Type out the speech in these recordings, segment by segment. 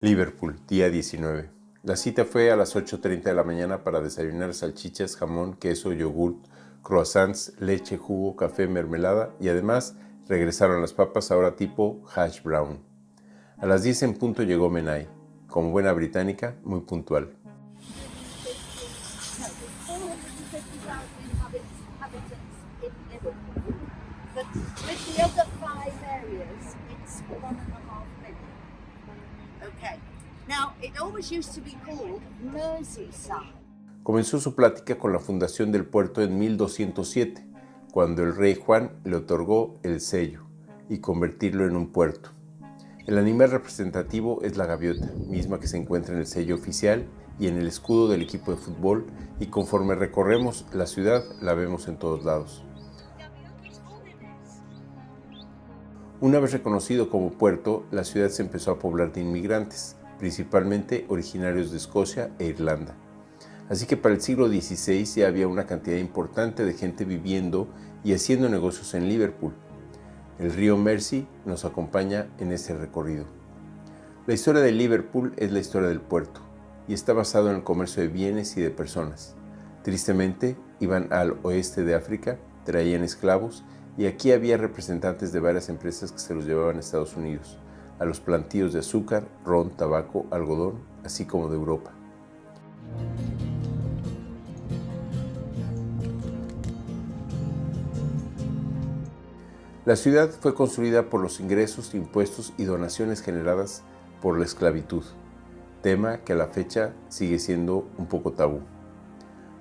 Liverpool, día 19. La cita fue a las 8:30 de la mañana para desayunar salchichas, jamón, queso, yogurt, croissants, leche, jugo, café, mermelada y además regresaron las papas ahora tipo hash brown. A las 10 en punto llegó Menai, como buena británica, muy puntual. Comenzó su plática con la fundación del puerto en 1207, cuando el rey Juan le otorgó el sello y convertirlo en un puerto. El animal representativo es la gaviota, misma que se encuentra en el sello oficial y en el escudo del equipo de fútbol, y conforme recorremos la ciudad la vemos en todos lados. Una vez reconocido como puerto, la ciudad se empezó a poblar de inmigrantes, principalmente originarios de Escocia e Irlanda. Así que para el siglo XVI ya había una cantidad importante de gente viviendo y haciendo negocios en Liverpool. El río Mersey nos acompaña en este recorrido. La historia de Liverpool es la historia del puerto y está basado en el comercio de bienes y de personas. Tristemente, iban al oeste de África, traían esclavos y aquí había representantes de varias empresas que se los llevaban a Estados Unidos, a los plantíos de azúcar, ron, tabaco, algodón, así como de Europa. La ciudad fue construida por los ingresos, impuestos y donaciones generadas por la esclavitud, tema que a la fecha sigue siendo un poco tabú.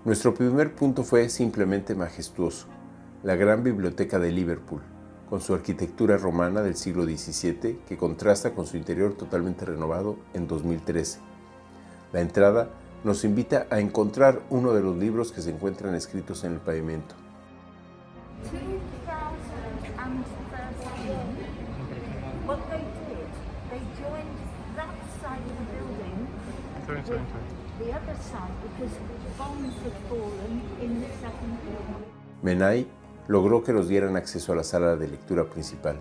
Nuestro primer punto fue simplemente majestuoso, la gran biblioteca de Liverpool, con su arquitectura romana del siglo XVII que contrasta con su interior totalmente renovado en 2013. La entrada nos invita a encontrar uno de los libros que se encuentran escritos en el pavimento. Menai logró que nos dieran acceso a la sala de lectura principal.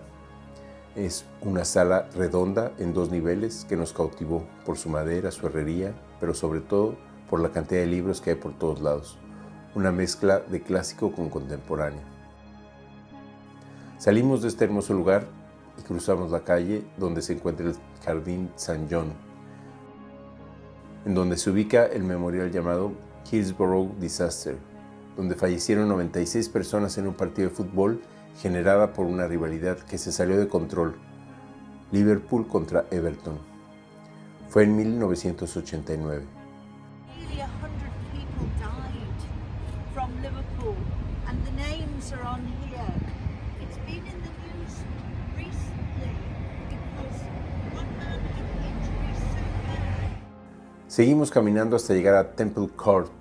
Es una sala redonda en 2 niveles que nos cautivó por su madera, su herrería, pero sobre todo por la cantidad de libros que hay por todos lados. Una mezcla de clásico con contemporáneo. Salimos de este hermoso lugar y cruzamos la calle donde se encuentra el Jardín St. John, en donde se ubica el memorial llamado Hillsborough Disaster, donde fallecieron 96 personas en un partido de fútbol generada por una rivalidad que se salió de control, Liverpool contra Everton. Fue en 1989. Seguimos caminando hasta llegar a Temple Court,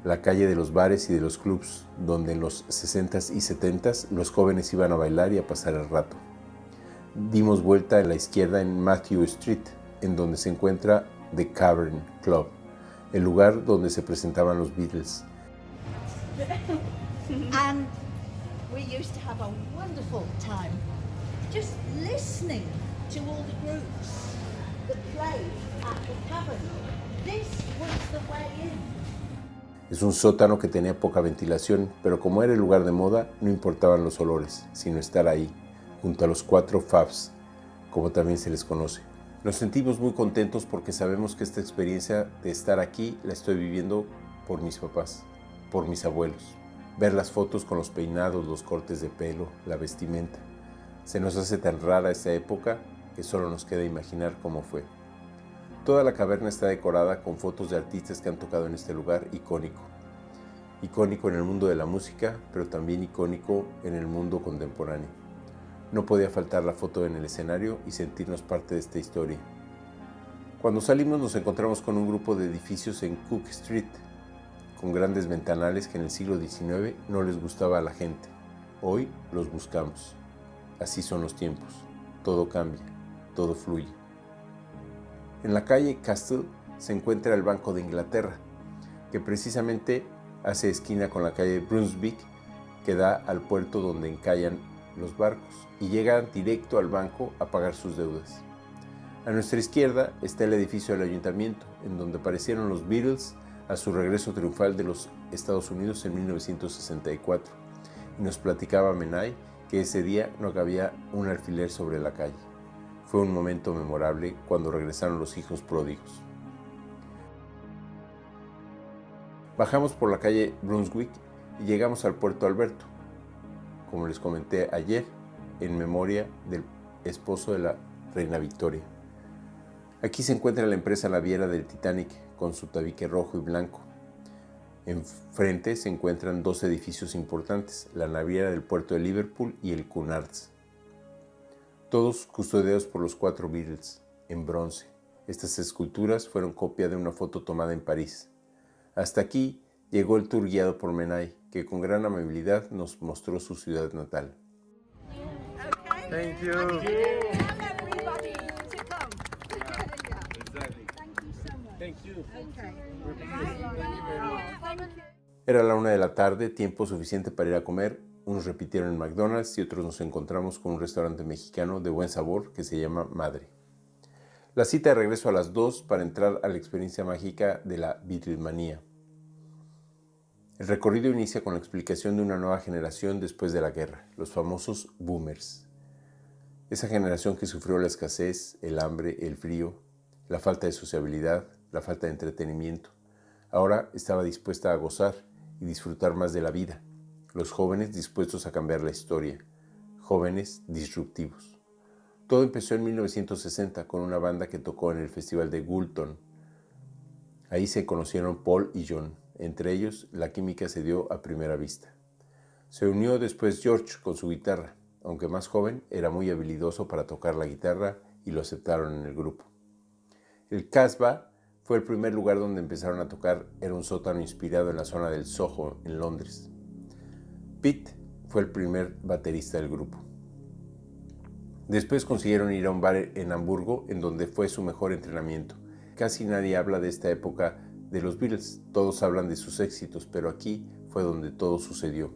la calle de los bares y de los clubs, donde en los 60s y 70s los jóvenes iban a bailar y a pasar el rato. Dimos vuelta a la izquierda en Matthew Street, en donde se encuentra The Cavern Club, el lugar donde se presentaban los Beatles. And we used to have a wonderful time just listening to all the groups that played at the Cavern. This was the way in. Es un sótano que tenía poca ventilación, pero como era el lugar de moda, no importaban los olores, sino estar ahí, junto a los 4 Fabs, como también se les conoce. Nos sentimos muy contentos porque sabemos que esta experiencia de estar aquí la estoy viviendo por mis papás, por mis abuelos. Ver las fotos con los peinados, los cortes de pelo, la vestimenta. Se nos hace tan rara esta época que solo nos queda imaginar cómo fue. Toda la caverna está decorada con fotos de artistas que han tocado en este lugar icónico. Icónico en el mundo de la música, pero también icónico en el mundo contemporáneo. No podía faltar la foto en el escenario y sentirnos parte de esta historia. Cuando salimos nos encontramos con un grupo de edificios en Cook Street, con grandes ventanales que en el siglo XIX no les gustaba a la gente. Hoy los buscamos. Así son los tiempos. Todo cambia, todo fluye. En la calle Castle se encuentra el Banco de Inglaterra, que precisamente hace esquina con la calle Brunswick, que da al puerto donde encallan los barcos y llegan directo al banco a pagar sus deudas. A nuestra izquierda está el edificio del ayuntamiento, en donde aparecieron los Beatles a su regreso triunfal de los Estados Unidos en 1964, y nos platicaba Menai que ese día no cabía un alfiler sobre la calle. Fue un momento memorable cuando regresaron los hijos pródigos. Bajamos por la calle Brunswick y llegamos al Puerto Alberto, como les comenté ayer, en memoria del esposo de la reina Victoria. Aquí se encuentra la empresa naviera del Titanic con su tabique rojo y blanco. Enfrente se encuentran dos edificios importantes, la naviera del puerto de Liverpool y el Cunards, todos custodiados por los 4 Beatles, en bronce. Estas esculturas fueron copia de una foto tomada en París. Hasta aquí llegó el tour guiado por Menai, que con gran amabilidad nos mostró su ciudad natal. Thank you. Tell everybody to come. Exactly. Thank you so much. Thank you. Okay. Thank you. Era la 1 de la tarde, tiempo suficiente para ir a comer. Unos repitieron en McDonald's y otros nos encontramos con un restaurante mexicano de buen sabor que se llama Madre. La cita de regreso a las 2 para entrar a la experiencia mágica de la Beatlemanía. El recorrido inicia con la explicación de una nueva generación después de la guerra, los famosos boomers. Esa generación que sufrió la escasez, el hambre, el frío, la falta de sociabilidad, la falta de entretenimiento. Ahora estaba dispuesta a gozar y disfrutar más de la vida. Los jóvenes dispuestos a cambiar la historia. Jóvenes disruptivos. Todo empezó en 1960 con una banda que tocó en el Festival de Goulton. Ahí se conocieron Paul y John. Entre ellos, la química se dio a primera vista. Se unió después George con su guitarra. Aunque más joven, era muy habilidoso para tocar la guitarra y lo aceptaron en el grupo. El Casbah fue el primer lugar donde empezaron a tocar, era un sótano inspirado en la zona del Soho, en Londres. Pete fue el primer baterista del grupo. Después consiguieron ir a un bar en Hamburgo, en donde fue su mejor entrenamiento. Casi nadie habla de esta época de los Beatles, todos hablan de sus éxitos, pero aquí fue donde todo sucedió.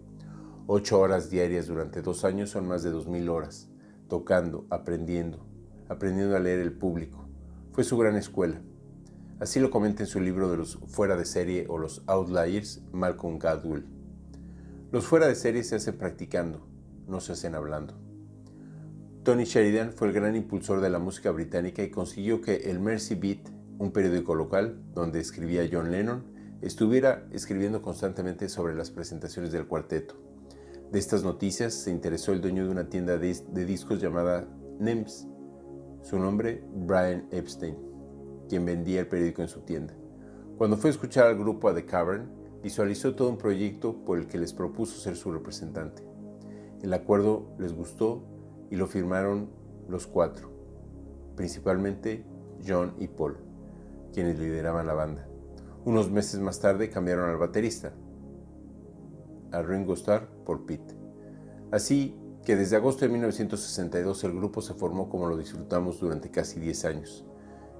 8 horas diarias durante 2 años son más de 2000 horas, tocando, aprendiendo a leer el público. Fue su gran escuela. Así lo comenta en su libro de los fuera de serie o los outliers, Malcolm Gladwell. Los fuera de serie se hacen practicando, no se hacen hablando. Tony Sheridan fue el gran impulsor de la música británica y consiguió que el Mersey Beat, un periódico local donde escribía John Lennon, estuviera escribiendo constantemente sobre las presentaciones del cuarteto. De estas noticias se interesó el dueño de una tienda de discos llamada NEMS, su nombre Brian Epstein, quien vendía el periódico en su tienda. Cuando fue a escuchar al grupo a The Cavern, visualizó todo un proyecto por el que les propuso ser su representante. El acuerdo les gustó y lo firmaron los 4, principalmente John y Paul, quienes lideraban la banda. Unos meses más tarde cambiaron al baterista, a Ringo Starr por Pete. Así que desde agosto de 1962 el grupo se formó como lo disfrutamos durante casi 10 años.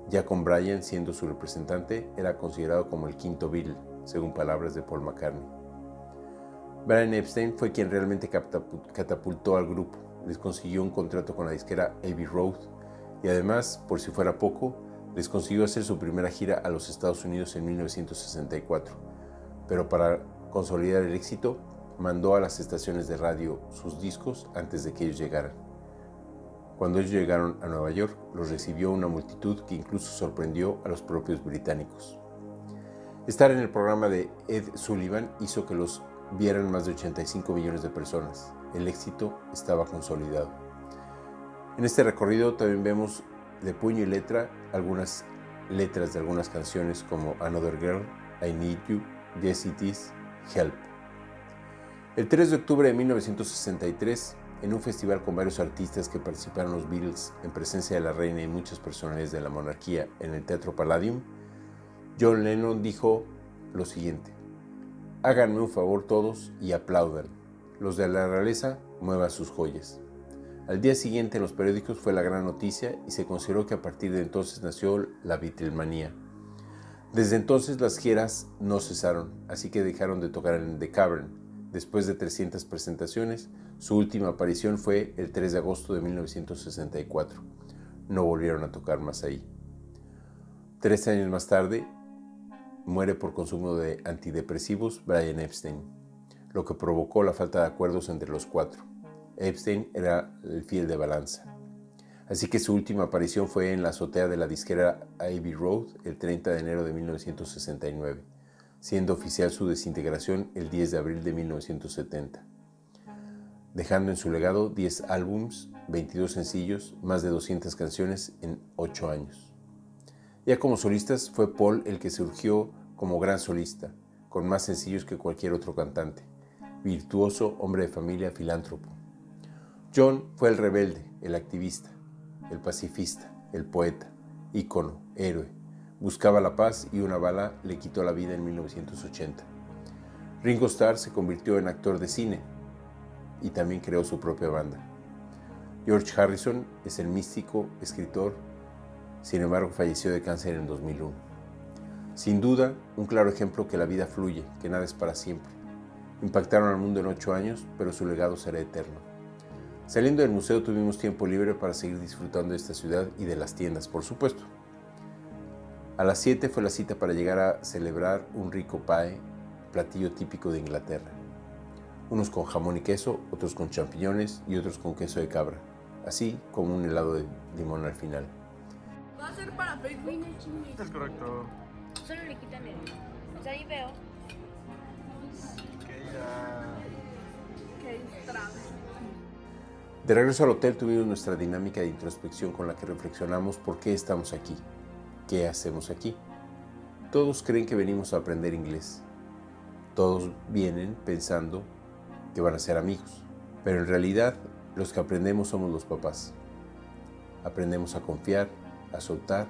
Ya con Brian siendo su representante, era considerado como el quinto Beatle, según palabras de Paul McCartney. Brian Epstein fue quien realmente catapultó al grupo. Les consiguió un contrato con la disquera Abbey Road y además, por si fuera poco, les consiguió hacer su primera gira a los Estados Unidos en 1964. Pero para consolidar el éxito, mandó a las estaciones de radio sus discos antes de que ellos llegaran. Cuando ellos llegaron a Nueva York, los recibió una multitud que incluso sorprendió a los propios británicos. Estar en el programa de Ed Sullivan hizo que los vieran más de 85 millones de personas. El éxito estaba consolidado. En este recorrido también vemos de puño y letra algunas letras de algunas canciones como Another Girl, I Need You, Yes It Is, Help. El 3 de octubre de 1963, en un festival con varios artistas que participaron los Beatles en presencia de la reina y muchas personalidades de la monarquía en el Teatro Palladium, John Lennon dijo lo siguiente: háganme un favor todos y aplaudan. Los de la realeza muevan sus joyas. Al día siguiente en los periódicos fue la gran noticia y se consideró que a partir de entonces nació la Beatlemanía. Desde entonces las giras no cesaron, así que dejaron de tocar en The Cavern. Después de 300 presentaciones, su última aparición fue el 3 de agosto de 1964. no volvieron a tocar más ahí. 13 años más tarde, muere por consumo de antidepresivos Brian Epstein, lo que provocó la falta de acuerdos entre los cuatro. Epstein era el fiel de balanza. Así que su última aparición fue en la azotea de la disquera Abbey Road el 30 de enero de 1969, siendo oficial su desintegración el 10 de abril de 1970, dejando en su legado 10 álbums, 22 sencillos, más de 200 canciones en 8 años. Ya como solistas fue Paul el que surgió como gran solista, con más sencillos que cualquier otro cantante, virtuoso, hombre de familia, filántropo. John fue el rebelde, el activista, el pacifista, el poeta, ícono, héroe. Buscaba la paz y una bala le quitó la vida en 1980. Ringo Starr se convirtió en actor de cine y también creó su propia banda. George Harrison es el místico escritor, sin embargo falleció de cáncer en 2001. Sin duda, un claro ejemplo que la vida fluye, que nada es para siempre. Impactaron al mundo en 8 años, pero su legado será eterno. Saliendo del museo tuvimos tiempo libre para seguir disfrutando de esta ciudad y de las tiendas, por supuesto. A las 7 fue la cita para llegar a celebrar un rico pie, platillo típico de Inglaterra. Unos con jamón y queso, otros con champiñones y otros con queso de cabra, así como un helado de limón al final. Va a ser para Facebook. Es correcto. Solo le quitan el... O sea, ahí veo. Que ya... Qué extraño. De regreso al hotel tuvimos nuestra dinámica de introspección con la que reflexionamos por qué estamos aquí, qué hacemos aquí. Todos creen que venimos a aprender inglés. Todos vienen pensando que van a ser amigos, pero en realidad los que aprendemos somos los papás. Aprendemos a confiar, a soltar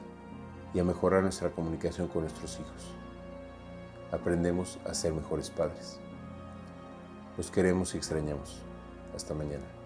y a mejorar nuestra comunicación con nuestros hijos. Aprendemos a ser mejores padres. Los queremos y extrañamos. Hasta mañana.